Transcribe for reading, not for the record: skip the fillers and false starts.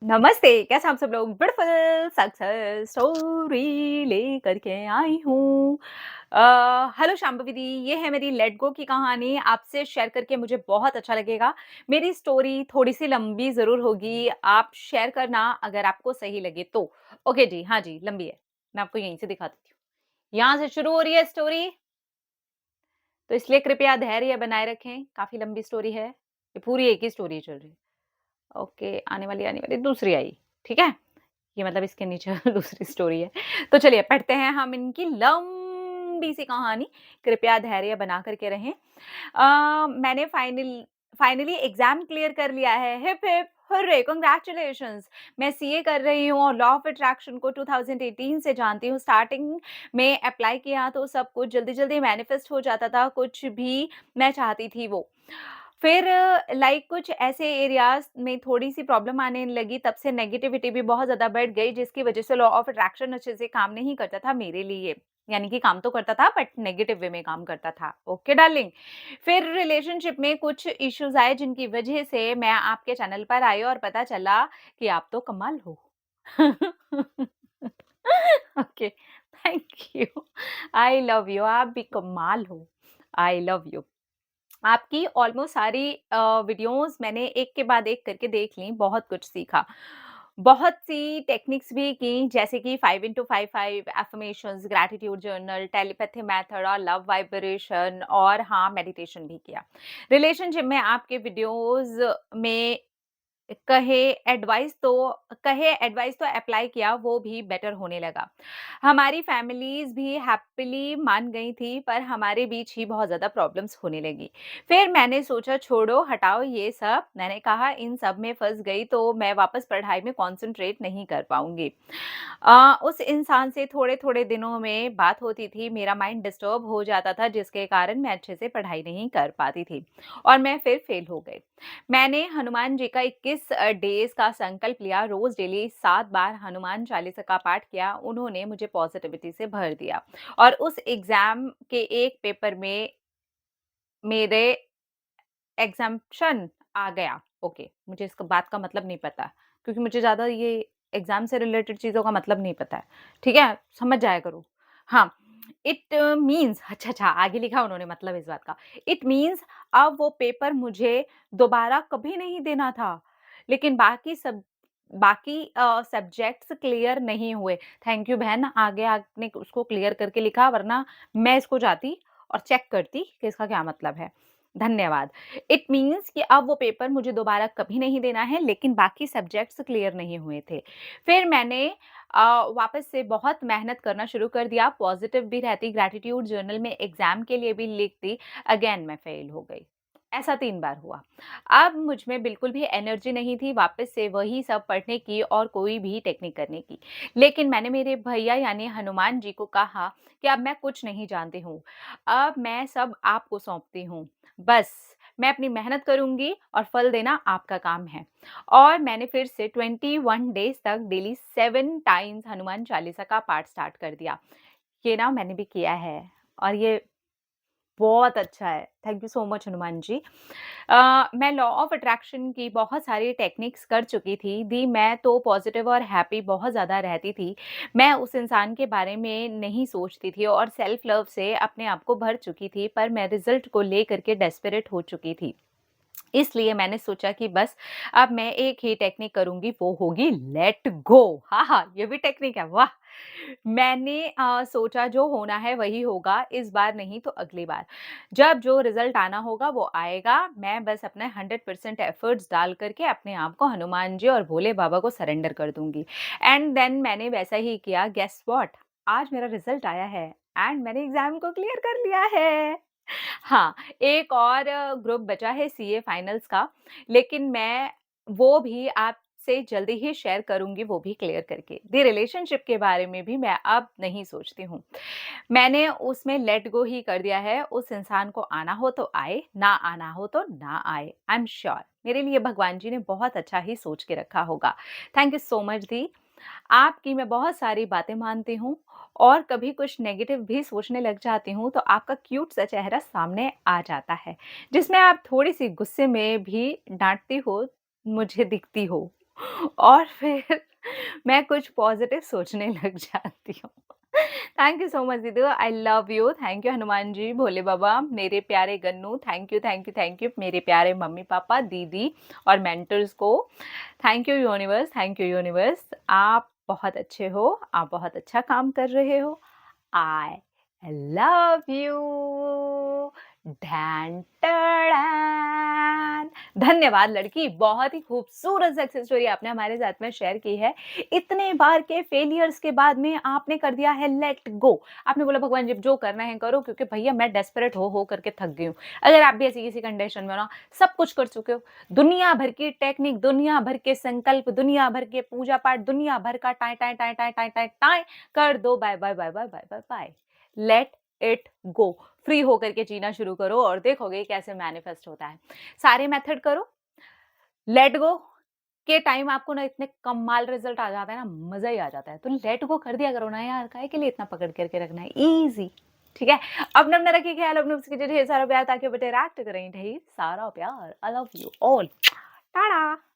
नमस्ते, कैसे हैं आप सब लोग? ब्यूटीफुल सक्सेस स्टोरी लेकर के आई हूँ। हेलो शाम्भवी दी, ये है मेरी लेट गो की कहानी। आपसे शेयर करके मुझे बहुत अच्छा लगेगा। मेरी स्टोरी थोड़ी-सी लंबी ज़रूर होगी, आप शेयर करना अगर आपको सही लगे तो। ओके जी, हाँ जी, लंबी है। मैं आपको यहीं से दिखा देती हूँ। यहाँ से शुरू हो रही है स्टोरी, तो इसलिए कृपया धैर्य बनाए रखें, काफ़ी लंबी स्टोरी है। ये पूरी एक ही स्टोरी चल रही है। ओके, आने वाली दूसरी आई, ठीक है? ये मतलब इसके नीचे दूसरी स्टोरी है। तो चलिए पढ़ते हैं हम इनकी लंबी सी कहानी। कृपया धैर्य बना कर के रहें। मैंने फाइनली एग्ज़ाम क्लियर कर लिया है। Hip hip hurray! कांग्रेचुलेशंस! मैं सीए कर रही हूँ और लॉ ऑफ अट्रैक्शन को 2018 से जानती हूँ। स्टार्टिंग में अप्लाई किया तो सब कुछ जल्दी-जल्दी मैनिफेस्ट हो जाता था, कुछ भी मैं चाहती थी वो। फिर लाइक कुछ ऐसे एरियाज़ में थोड़ी-सी प्रॉब्लम आने लगी, तब से नेगेटिविटी भी बहुत ज़्यादा बढ़ गई, जिसकी वज़ह से लॉ ऑफ अट्रैक्शन अच्छे से काम नहीं करता था मेरे लिए। यानी कि काम तो करता था बट नेगेटिव वे में काम करता था। Okay darling. फिर रिलेशनशिप में कुछ इश्यूज़ आए जिनकी वज़ह से मैं आपके चैनल पर आई और पता चला कि आप तो कमाल हो। Okay, thank you. I love you, आप भी कमाल हो। आई लव यू। आपकी ऑलमोस्ट सारी वीडियोज़ मैंने एक के बाद एक करके देख ली, बहुत कुछ सीखा। बहुत सी टेक्निक्स भी की जैसे कि 5 into 5 5 affirmations, gratitude journal, telepathy method और लव वाइब्रेशन और हाँ, मेडिटेशन भी किया। रिलेशनशिप में आपके वीडियोज़ में कहे कहे एडवाइस तो अप्लाई किया, वो भी बेटर होने लगा। हमारी फैमिलीज़ भी हैपीली मान गई थी, पर हमारे बीच ही बहुत ज़्यादा प्रॉब्लम्स होने लगी। फिर मैंने सोचा छोड़ो, हटाओ ये सब। मैंने कहा इन सब में फँस गई तो मैं वापस पढ़ाई में कॉन्संट्रेट नहीं कर पाऊँगी। उस इंसान से थोड़े-थोड़े दिनों में बात होती थी, मेरा माइंड डिस्टर्ब हो जाता था जिसके कारण मैं अच्छे से पढ़ाई नहीं कर पाती थी और मैं फिर फेल हो गई। मैंने हनुमान जी का 21 डेज़ का संकल्प लिया, रोज़ डेली 7 बार हनुमान चालीसा का पाठ किया। उन्होंने मुझे पॉज़िटिविटी से भर दिया और उस एग्ज़ाम के एक पेपर में मेरे एग्ज़म्पशन आ गया। ओके, मुझे इसका बात का मतलब नहीं पता, क्योंकि मुझे ज़्यादा ये एग्ज़ाम से रिलेटेड चीज़ों का मतलब नहीं पता है। ठीक है? समझ जाया करो। हाँ, इट मीन्स अच्छा, आगे लिखा उन्होंने मतलब इस बात का। इट मीन्स अब वो पेपर मुझे दोबारा कभी नहीं देना था। लेकिन बाकी सब्जेक्ट्स क्लियर नहीं हुए। थैंक यू बहन, आगे आपने उसको क्लियर करके लिखा, वरना मैं इसको जाती और चेक करती कि इसका क्या मतलब है। धन्यवाद। इट मीन्स कि अब वो पेपर मुझे दोबारा कभी नहीं देना है, लेकिन बाकी सब्जेक्ट्स क्लियर नहीं हुए थे। फिर मैंने वापस से बहुत मेहनत करना शुरू कर दिया, पॉज़िटिव भी रहती, ग्रैटिट्यूड जर्नल में एग्ज़ाम के लिए भी लिखती, अगेन मैं फ़ेल हो गई। ऐसा 3 बार हुआ। अब मुझ में बिल्कुल भी एनर्जी नहीं थी वापस से वही सब पढ़ने की और कोई भी टेक्निक करने की। लेकिन मैंने मेरे भैया यानी हनुमान जी को कहा कि अब मैं कुछ नहीं जानती हूँ। अब मैं सब आपको सौंपती हूँ। बस मैं अपनी मेहनत करूँगी और फल देना आपका काम है। और मैंने फिर से 21 डेज़ तक डेली 7 टाइम्स हनुमान चालीसा का पाठ स्टार्ट कर दिया। ये ना मैंने भी किया है और ये बहुत अच्छा है। Thank you so much Hanuman ji. मैं लॉ ऑफ अट्रैक्शन की बहुत सारी टेक्निक्स कर चुकी थी। मैं तो पॉज़िटिव और हैप्पी बहुत ज़्यादा रहती थी। मैं उस इंसान के बारे में नहीं सोचती थी और सेल्फ लव से अपने आप को भर चुकी थी, पर मैं रिज़ल्ट को लेकर के डेस्परेट हो चुकी थी। इसलिए मैंने सोचा कि बस अब मैं एक ही टेक्निक करूँगी, वो होगी लेट गो। हाँ, हाँ, ये भी टेक्निक है, वाह! मैंने सोचा जो होना है वही होगा, इस बार नहीं तो अगली बार। जब जो रिज़ल्ट आना होगा वो आएगा, मैं बस अपने 100% एफर्ट्स डाल कर के अपने आप को हनुमान जी और भोले बाबा को सरेंडर कर दूँगी। एंड देन मैंने वैसा ही किया, गेस व्हाट? आज मेरा रिज़ल्ट आया है एंड मैंने एग्ज़ाम को क्लियर कर लिया है। हाँ, एक और ग्रुप बचा है सीए फाइनल्स का, लेकिन मैं वो भी आपसे जल्दी ही शेयर करूँगी, वो भी क्लियर करके। द रिलेशनशिप के बारे में भी मैं अब नहीं सोचती हूँ। मैंने उसमें लेट गो ही कर दिया है, उस इंसान को आना हो तो आए, ना आना हो तो ना आए। आई एम श्योर मेरे लिए भगवान जी ने बहुत अच्छा ही सोच के रखा होगा। थैंक यू सो मच दी। आपकी मैं बहुत सारी बातें मानती हूँ और कभी कुछ नेगेटिव भी सोचने लग जाती हूँ तो आपका क्यूट सा चेहरा सामने आ जाता है, जिसमें आप थोड़ी-सी गुस्से में भी डाँटती हो, मुझे दिखती हो। और फिर मैं कुछ पॉज़िटिव सोचने लग जाती हूँ। थैंक यू सो मच दीदी, I love you, thank you Hanuman ji, Bhole Baba, मेरे प्यारे Gannu, thank you, thank you, thank you, मेरे प्यारे मम्मी-पापा, दीदी और मेंटर्स को, थैंक यू यूनिवर्स, आप बहुत अच्छे हो, आप बहुत अच्छा काम कर रहे हो। I love you. ढैन टैडान। धन्यवाद लड़की, बहुत ही खूबसूरत सक्सेस स्टोरी आपने हमारे साथ में शेयर की है। इतने बार के फेलियर्स के बाद में आपने कर दिया है लेट गो। आपने बोला भगवान जी जो करना है करो, क्योंकि भैया मैं डेस्परेट हो करके थक गई हूँ। अगर आप भी ऐसी किसी कंडीशन में हो ना, सब कुछ कर चुके हो, दुनिया भर की टेक्निक, दुनिया भर के संकल्प, दुनिया भर के पूजा पाठ, दुनिया भर का टाइ टाइ टाइ टाइ टाइ टाइ टाइ कर दो, bye bye bye bye bye bye bye. Let it go. Free होकर के जीना शुरू करो और देखोगे कैसे मैनिफेस्ट होता है। सारे मेथड करो, लेट गो के टाइम आपको ना इतने कमाल रिजल्ट आ जाता है ना, मजा ही आ जाता है। तो लेट गो कर दिया करो ना यार, काहे के लिए इतना पकड़ करके रखना है, इजी। ठीक है, अपना रखिए ख्याल, अपने ढेर सारा प्यार, ताकि बेटे रिएक्ट करें ढेर सारा प्यार। आई लव यू ऑल, टाटा।